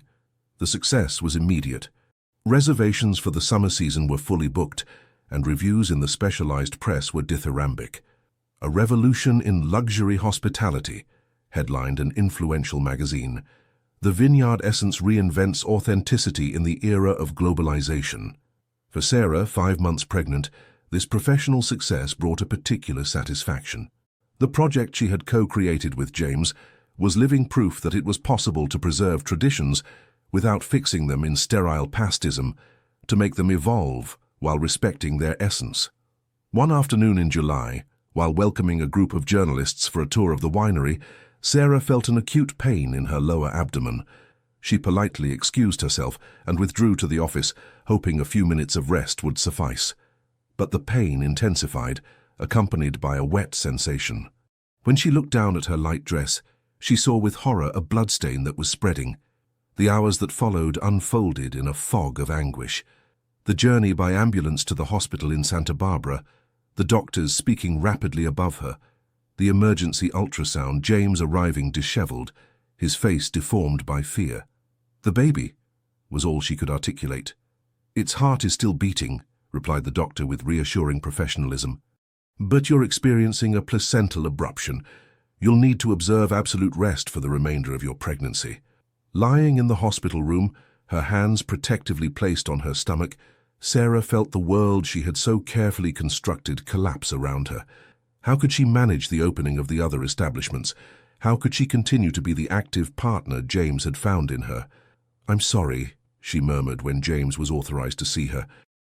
The success was immediate. Reservations for the summer season were fully booked, and reviews in the specialized press were dithyrambic. "A revolution in luxury hospitality," headlined an influential magazine. "The Vineyard Essence reinvents authenticity in the era of globalization." For Sarah, 5 months pregnant, this professional success brought a particular satisfaction. The project she had co-created with James was living proof that it was possible to preserve traditions without fixing them in sterile pastism, to make them evolve while respecting their essence. One afternoon in July, while welcoming a group of journalists for a tour of the winery, Sarah felt an acute pain in her lower abdomen. She politely excused herself and withdrew to the office, hoping a few minutes of rest would suffice. But the pain intensified, accompanied by a wet sensation. When she looked down at her light dress, she saw with horror a bloodstain that was spreading. The hours that followed unfolded in a fog of anguish. The journey by ambulance to the hospital in Santa Barbara, the doctors speaking rapidly above her, the emergency ultrasound, James arriving disheveled, his face deformed by fear. "The baby," was all she could articulate. "Its heart is still beating," replied the doctor with reassuring professionalism. "But you're experiencing a placental abruption. You'll need to observe absolute rest for the remainder of your pregnancy." Lying in the hospital room, her hands protectively placed on her stomach, Sarah felt the world she had so carefully constructed collapse around her. How could she manage the opening of the other establishments? How could she continue to be the active partner James had found in her? "I'm sorry," she murmured when James was authorized to see her.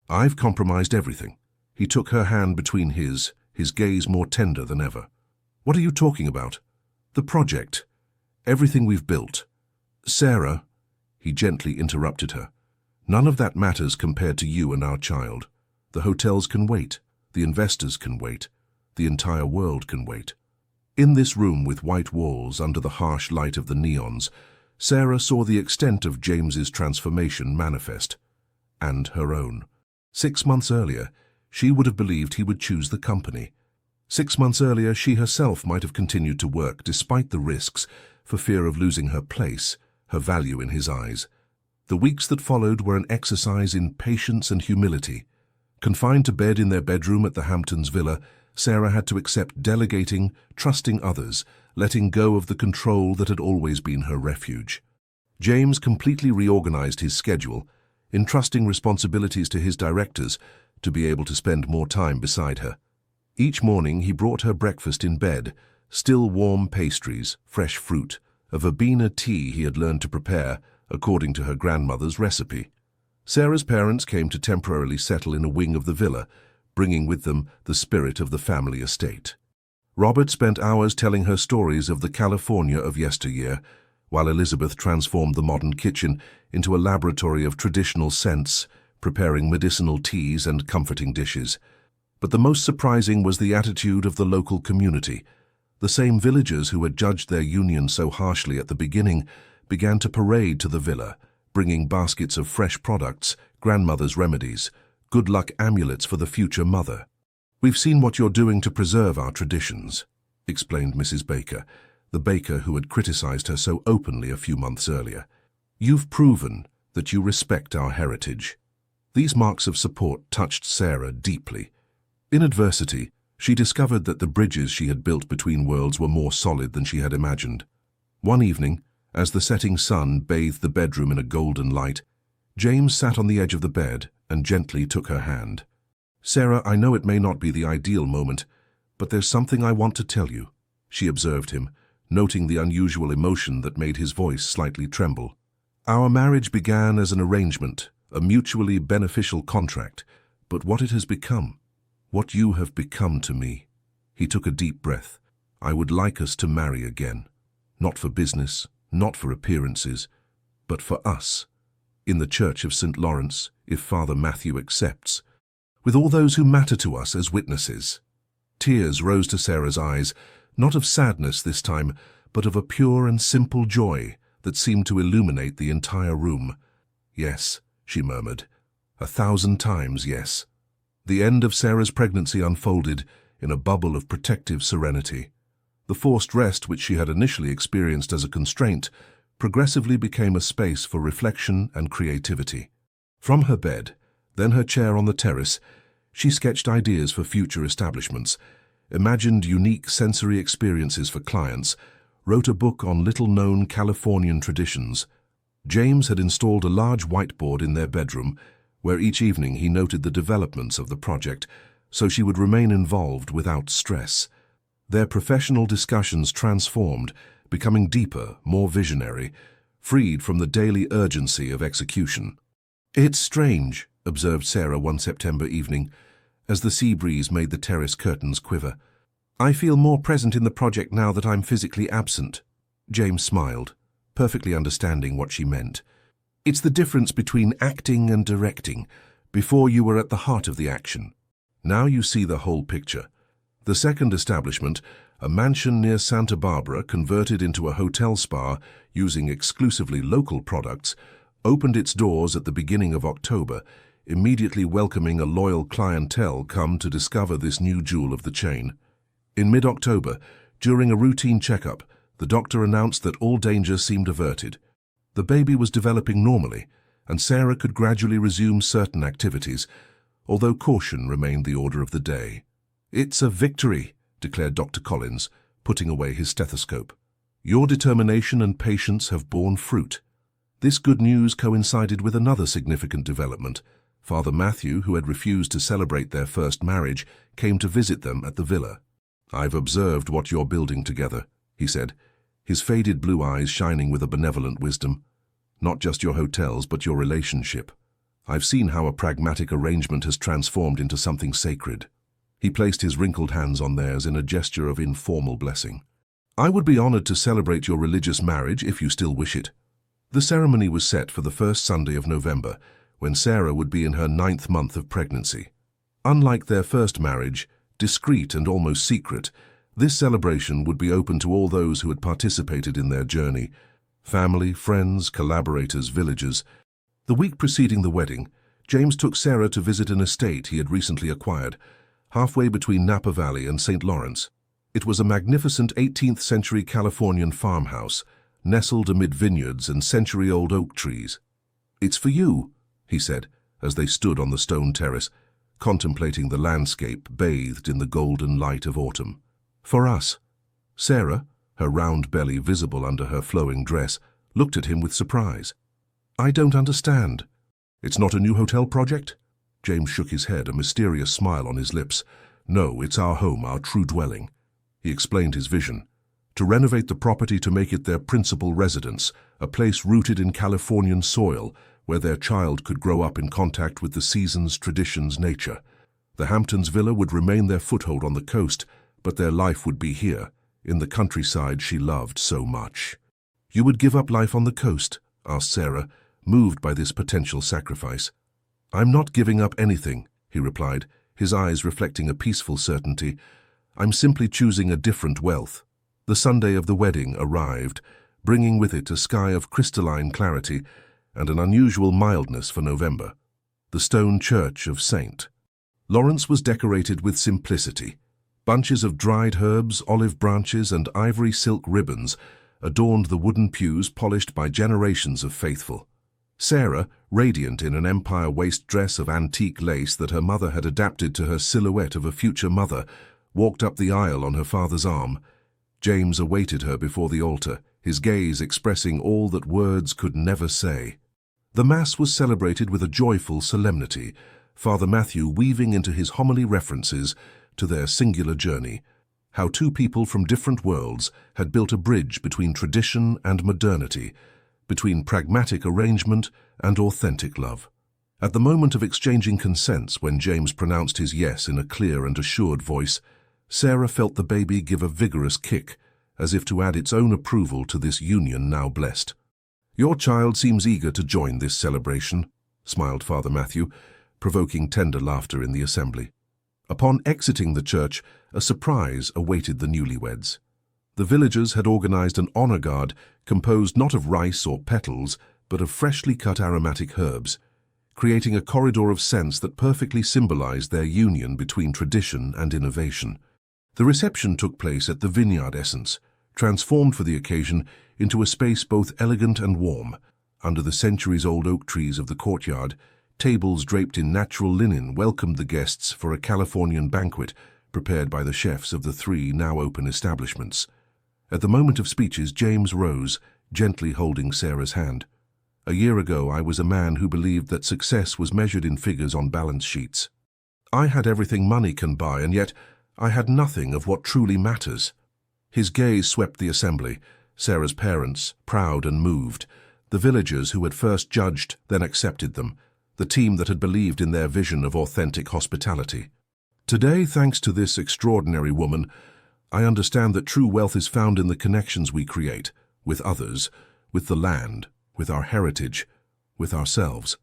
"I've compromised everything." He took her hand between his gaze more tender than ever. "What are you talking about?" "The project. Everything we've built." "Sarah," he gently interrupted her, "none of that matters compared to you and our child. The hotels can wait. The investors can wait. The entire world can wait." In this room with white walls under the harsh light of the neons, Sarah saw the extent of James's transformation manifest, and her own. 6 months earlier, she would have believed he would choose the company. 6 months earlier, she herself might have continued to work despite the risks, for fear of losing her place, her value in his eyes. The weeks that followed were an exercise in patience and humility. Confined to bed in their bedroom at the Hamptons villa, Sarah had to accept delegating, trusting others, letting go of the control that had always been her refuge. James completely reorganized his schedule, entrusting responsibilities to his directors to be able to spend more time beside her. Each morning he brought her breakfast in bed, still warm pastries, fresh fruit, a verbena tea he had learned to prepare according to her grandmother's recipe. Sarah's parents came to temporarily settle in a wing of the villa, bringing with them the spirit of the family estate. Robert spent hours telling her stories of the California of yesteryear, while Elizabeth transformed the modern kitchen into a laboratory of traditional scents, preparing medicinal teas and comforting dishes. But the most surprising was the attitude of the local community. The same villagers who had judged their union so harshly at the beginning began to parade to the villa, bringing baskets of fresh products, grandmother's remedies, good luck amulets for the future mother. "We've seen what you're doing to preserve our traditions," explained Mrs. Baker, the baker who had criticized her so openly a few months earlier. "You've proven that you respect our heritage." These marks of support touched Sarah deeply. In adversity, she discovered that the bridges she had built between worlds were more solid than she had imagined. One evening, as the setting sun bathed the bedroom in a golden light, James sat on the edge of the bed and gently took her hand. "Sarah, I know it may not be the ideal moment, but there's something I want to tell you," she observed him, noting the unusual emotion that made his voice slightly tremble. "Our marriage began as an arrangement, a mutually beneficial contract, but what it has become, what you have become to me." He took a deep breath. "I would like us to marry again, not for business, not for appearances, but for us, in the Church of St. Lawrence, if Father Matthew accepts. with all those who matter to us as witnesses. Tears rose to Sarah's eyes, not of sadness this time, but of a pure and simple joy that seemed to illuminate the entire room. Yes, she murmured. 1,000 times yes. The end of Sarah's pregnancy unfolded in a bubble of protective serenity. The forced rest which she had initially experienced as a constraint progressively became a space for reflection and creativity. From her bed, then her chair on the terrace, she sketched ideas for future establishments, imagined unique sensory experiences for clients, wrote a book on little-known Californian traditions. James had installed a large whiteboard in their bedroom, where each evening he noted the developments of the project, so she would remain involved without stress. Their professional discussions transformed, becoming deeper, more visionary, freed from the daily urgency of execution. "It's strange," observed Sarah one September evening, as the sea breeze made the terrace curtains quiver. "I feel more present in the project now that I'm physically absent." James smiled, perfectly understanding what she meant. "It's the difference between acting and directing. Before you were at the heart of the action. Now you see the whole picture." The second establishment, a mansion near Santa Barbara converted into a hotel spa using exclusively local products, opened its doors at the beginning of October, immediately welcoming a loyal clientele come to discover this new jewel of the chain. In mid-October, during a routine checkup, the doctor announced that all danger seemed averted. The baby was developing normally, and Sarah could gradually resume certain activities, although caution remained the order of the day. "It's a victory," declared Dr. Collins, putting away his stethoscope. "Your determination and patience have borne fruit." This good news coincided with another significant development. Father Matthew, who had refused to celebrate their first marriage, came to visit them at the villa. "I've observed what you're building together," he said, his faded blue eyes shining with a benevolent wisdom. "Not just your hotels, but your relationship. I've seen how a pragmatic arrangement has transformed into something sacred." He placed his wrinkled hands on theirs in a gesture of informal blessing. "I would be honored to celebrate your religious marriage if you still wish it." The ceremony was set for the first Sunday of November, when Sarah would be in her 9th month of pregnancy. Unlike their first marriage, discreet and almost secret, this celebration would be open to all those who had participated in their journey: family, friends, collaborators, villagers. The week preceding the wedding, James took Sarah to visit an estate he had recently acquired, halfway between Napa Valley and St. Lawrence. It was a magnificent 18th-century Californian farmhouse, nestled amid vineyards and century-old oak trees. "It's for you," he said, as they stood on the stone terrace, contemplating the landscape bathed in the golden light of autumn. "For us." Sarah, her round belly visible under her flowing dress, looked at him with surprise. "I don't understand." "It's not a new hotel project?" James shook his head, a mysterious smile on his lips. "No, it's our home, our true dwelling." He explained his vision: to renovate the property to make it their principal residence, a place rooted in Californian soil, where their child could grow up in contact with the seasons, traditions, nature. The Hamptons villa would remain their foothold on the coast, but their life would be here, in the countryside she loved so much. "You would give up life on the coast?" asked Sarah, moved by this potential sacrifice. "I'm not giving up anything," he replied, his eyes reflecting a peaceful certainty. "I'm simply choosing a different wealth." The Sunday of the wedding arrived, bringing with it a sky of crystalline clarity and an unusual mildness for November. The stone church of St. Lawrence was decorated with simplicity. Bunches of dried herbs, olive branches, and ivory silk ribbons adorned the wooden pews polished by generations of faithful. Sarah, radiant in an empire waist dress of antique lace that her mother had adapted to her silhouette of a future mother, walked up the aisle on her father's arm. James awaited her before the altar, his gaze expressing all that words could never say. The Mass was celebrated with a joyful solemnity, Father Matthew weaving into his homily references to their singular journey, how two people from different worlds had built a bridge between tradition and modernity, between pragmatic arrangement and authentic love. At the moment of exchanging consents, when James pronounced his yes in a clear and assured voice, Sarah felt the baby give a vigorous kick, as if to add its own approval to this union now blessed. "Your child seems eager to join this celebration," smiled Father Matthew, provoking tender laughter in the assembly. Upon exiting the church, a surprise awaited the newlyweds. The villagers had organized an honor guard composed not of rice or petals, but of freshly cut aromatic herbs, creating a corridor of scents that perfectly symbolized their union between tradition and innovation. The reception took place at the Vineyard Essence, transformed for the occasion into a space both elegant and warm. Under the centuries-old oak trees of the courtyard, tables draped in natural linen welcomed the guests for a Californian banquet prepared by the chefs of the three now-open establishments. At the moment of speeches, James rose, gently holding Sarah's hand. A year ago, I was a man who believed that success was measured in figures on balance sheets. I had everything money can buy, and yet I had nothing of what truly matters. His gaze swept the assembly, Sarah's parents, proud and moved, the villagers who had first judged, then accepted them, the team that had believed in their vision of authentic hospitality. Today, thanks to this extraordinary woman, I understand that true wealth is found in the connections we create, with others, with the land, with our heritage, with ourselves.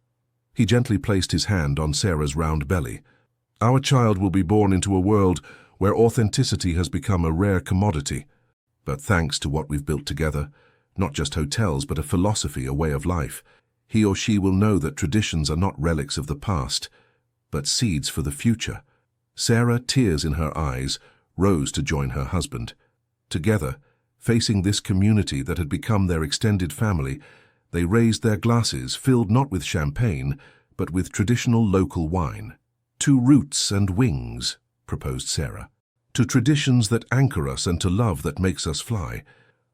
He gently placed his hand on Sarah's round belly. Our child will be born into a world where authenticity has become a rare commodity. But thanks to what we've built together, not just hotels, but a philosophy, a way of life, he or she will know that traditions are not relics of the past, but seeds for the future. Sarah, tears in her eyes, rose to join her husband. Together, facing this community that had become their extended family, they raised their glasses, filled not with champagne, but with traditional local wine. To roots and wings, proposed Sarah. To traditions that anchor us and to love that makes us fly.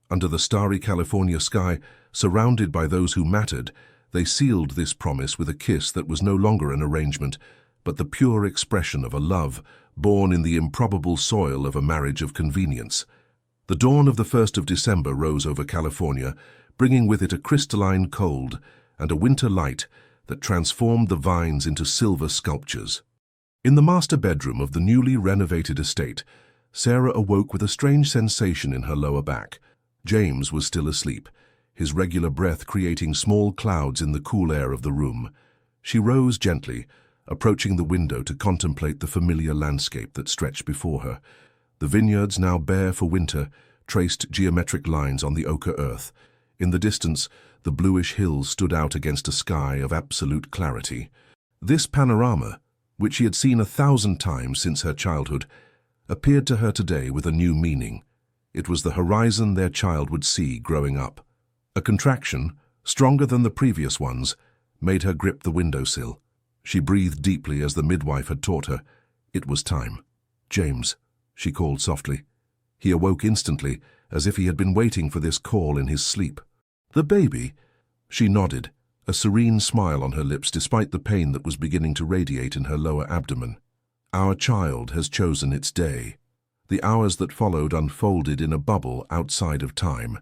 Under the starry California sky, surrounded by those who mattered, they sealed this promise with a kiss that was no longer an arrangement, but the pure expression of a love born in the improbable soil of a marriage of convenience. The dawn of the 1st of December rose over California, bringing with it a crystalline cold and a winter light that transformed the vines into silver sculptures. In the master bedroom of the newly renovated estate, Sarah awoke with a strange sensation in her lower back. James was still asleep, his regular breath creating small clouds in the cool air of the room. She rose gently, approaching the window to contemplate the familiar landscape that stretched before her. The vineyards, now bare for winter, traced geometric lines on the ochre earth. In the distance, the bluish hills stood out against a sky of absolute clarity. This panorama, which she had seen 1,000 times since her childhood, appeared to her today with a new meaning. It was the horizon their child would see growing up. A contraction, stronger than the previous ones, made her grip the windowsill. She breathed deeply as the midwife had taught her. It was time. "James," she called softly. He awoke instantly, as if he had been waiting for this call in his sleep. "The baby?" She nodded, a serene smile on her lips despite the pain that was beginning to radiate in her lower abdomen. "Our child has chosen its day." The hours that followed unfolded in a bubble outside of time.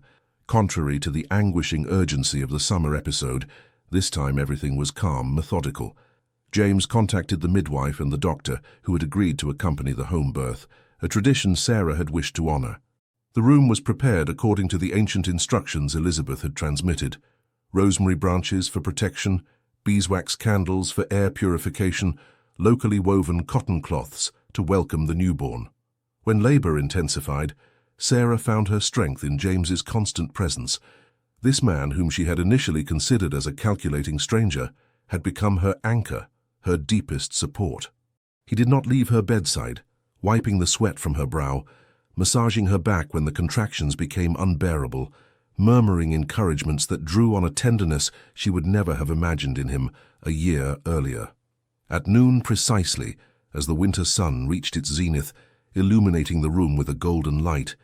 Contrary to the anguishing urgency of the summer episode, this time everything was calm, methodical. James contacted the midwife and the doctor, who had agreed to accompany the home birth, a tradition Sarah had wished to honor. The room was prepared according to the ancient instructions Elizabeth had transmitted. Rosemary branches for protection, beeswax candles for air purification, locally woven cotton cloths to welcome the newborn. When labor intensified, Sarah found her strength in James's constant presence. This man, whom she had initially considered as a calculating stranger, had become her anchor, her deepest support. He did not leave her bedside, wiping the sweat from her brow, massaging her back when the contractions became unbearable, murmuring encouragements that drew on a tenderness she would never have imagined in him a year earlier. At noon precisely, as the winter sun reached its zenith, illuminating the room with a golden light,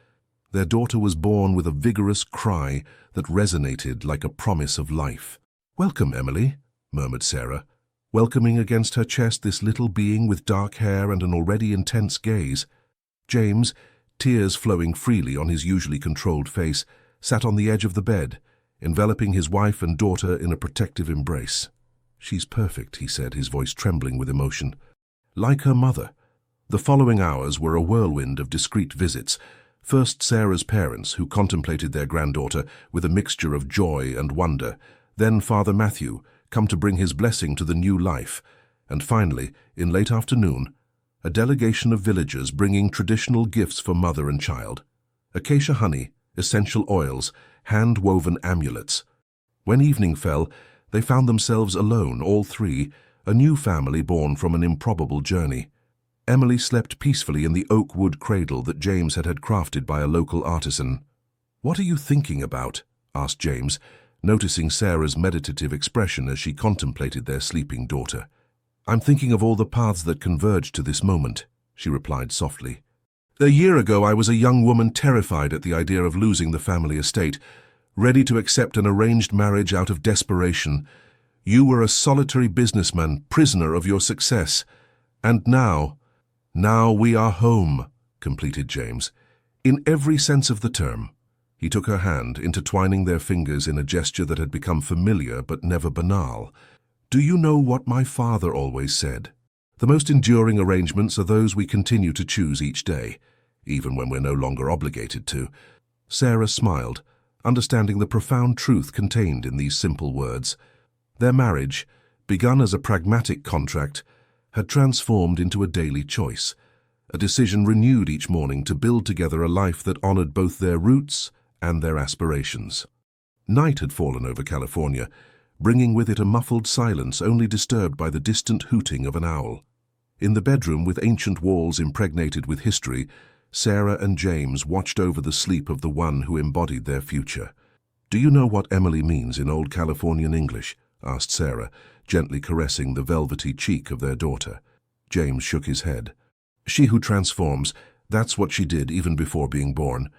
their daughter was born with a vigorous cry that resonated like a promise of life. "Welcome, Emily," murmured Sarah, welcoming against her chest this little being with dark hair and an already intense gaze. James, tears flowing freely on his usually controlled face, sat on the edge of the bed, enveloping his wife and daughter in a protective embrace. "She's perfect," he said, his voice trembling with emotion. "Like her mother." The following hours were a whirlwind of discreet visits. First Sarah's parents, who contemplated their granddaughter with a mixture of joy and wonder. Then Father Matthew, come to bring his blessing to the new life. And finally, in late afternoon, a delegation of villagers bringing traditional gifts for mother and child. Acacia honey, essential oils, hand-woven amulets. When evening fell, they found themselves alone, all three, a new family born from an improbable journey. Emily slept peacefully in the oak wood cradle that James had crafted by a local artisan. "What are you thinking about?" asked James, noticing Sarah's meditative expression as she contemplated their sleeping daughter. "I'm thinking of all the paths that converge to this moment," she replied softly. "A year ago I was a young woman terrified at the idea of losing the family estate, ready to accept an arranged marriage out of desperation. You were a solitary businessman, prisoner of your success. And now we are home," completed James. "In every sense of the term." He took her hand, intertwining their fingers in a gesture that had become familiar but never banal. "Do you know what my father always said? The most enduring arrangements are those we continue to choose each day, even when we're no longer obligated to." Sarah smiled, understanding the profound truth contained in these simple words. Their marriage, begun as a pragmatic contract, had transformed into a daily choice, a decision renewed each morning to build together a life that honored both their roots and their aspirations. Night had fallen over California, bringing with it a muffled silence only disturbed by the distant hooting of an owl. In the bedroom, with ancient walls impregnated with history, Sarah and James watched over the sleep of the one who embodied their future. "Do you know what Emily means in old Californian English?" asked Sarah, gently caressing the velvety cheek of their daughter. James shook his head. "She who transforms, that's what she did even before being born.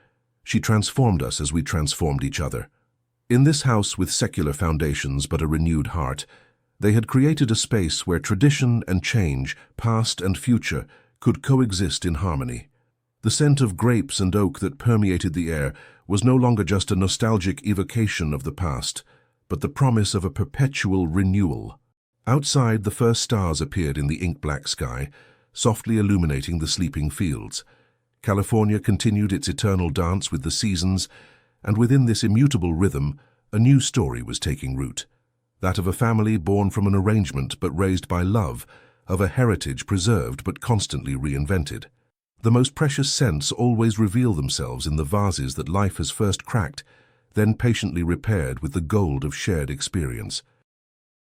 She transformed us as we transformed each other." In this house with secular foundations but a renewed heart, they had created a space where tradition and change, past and future, could coexist in harmony. The scent of grapes and oak that permeated the air was no longer just a nostalgic evocation of the past, but the promise of a perpetual renewal. Outside, the first stars appeared in the ink-black sky, softly illuminating the sleeping fields. California continued its eternal dance with the seasons, and within this immutable rhythm, a new story was taking root. That of a family born from an arrangement but raised by love, of a heritage preserved but constantly reinvented. The most precious scents always reveal themselves in the vases that life has first cracked, then patiently repaired with the gold of shared experience.